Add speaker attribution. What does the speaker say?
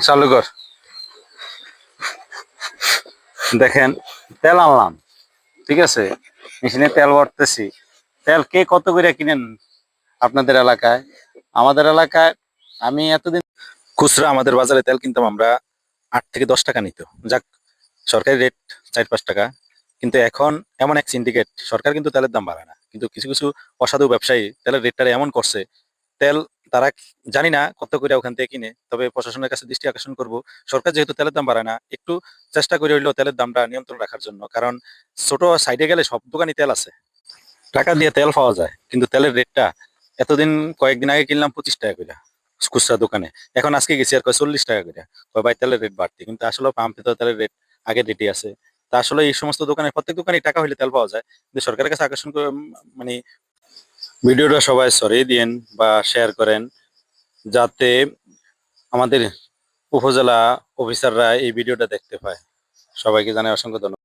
Speaker 1: চালু কর। দেখেন তেল আনলাম, ঠিক আছে, মেশিনে তেল ভরতেছি। তেল কে কত করে কিনেন আপনাদের এলাকায়? আমাদের এলাকায় আমি এতদিন খুচরা আমাদের বাজারে তেল কিনতাম আমরা 8 থেকে 10 টাকা নিত। যাক, সরকারি রেট 4-5 টাকা। কিন্তু এখন এমন এক সিন্ডিকেট, সরকার কিন্তু তেলের দাম বাড়ায় না, কিন্তু কিছু কিছু অসাধু ব্যবসায়ী তেলের রেটটা এমন করছে। তেল তারা জানি না কত করে ওখান থেকে কিনে, তবে প্রশাসনের কাছে দৃষ্টি আকর্ষণ করব, সরকার যেহেতু তেলের দাম বাড়ায় না, একটু চেষ্টা করে হইলেও তেলের দামটা নিয়ন্ত্রণ রাখার জন্য। কারণ ছোট সাইডে গেলে সব দোকানই তেল আছে, টাকা দিয়ে তেল পাওয়া যায়, কিন্তু তেলের রেটটা এতদিন, কয়েকদিন আগে কিনলাম 25 টাকা করে খুচরা দোকানে, এখন আজকে গেছি আর কয় 40 টাকা করে। কয় ভাই তেলের রেট বাড়তি, কিন্তু আসলে পাম্পে তো তেলের রেট আগের রেটই আছে। তা আসলে এই সমস্ত দোকানে, প্রত্যেক দোকানে টাকা হইলে তেল পাওয়া যায়, কিন্তু সরকারের কাছে আকর্ষণ করে মানে ভিডিওটা সবাই সরিয়ে দিয়েন বা শেয়ার করেন, যাতে আমাদের উপজেলা অফিসাররা এই ভিডিওটা দেখতে পায়। সবাইকে জানাই অসংখ্য ধন্যবাদ।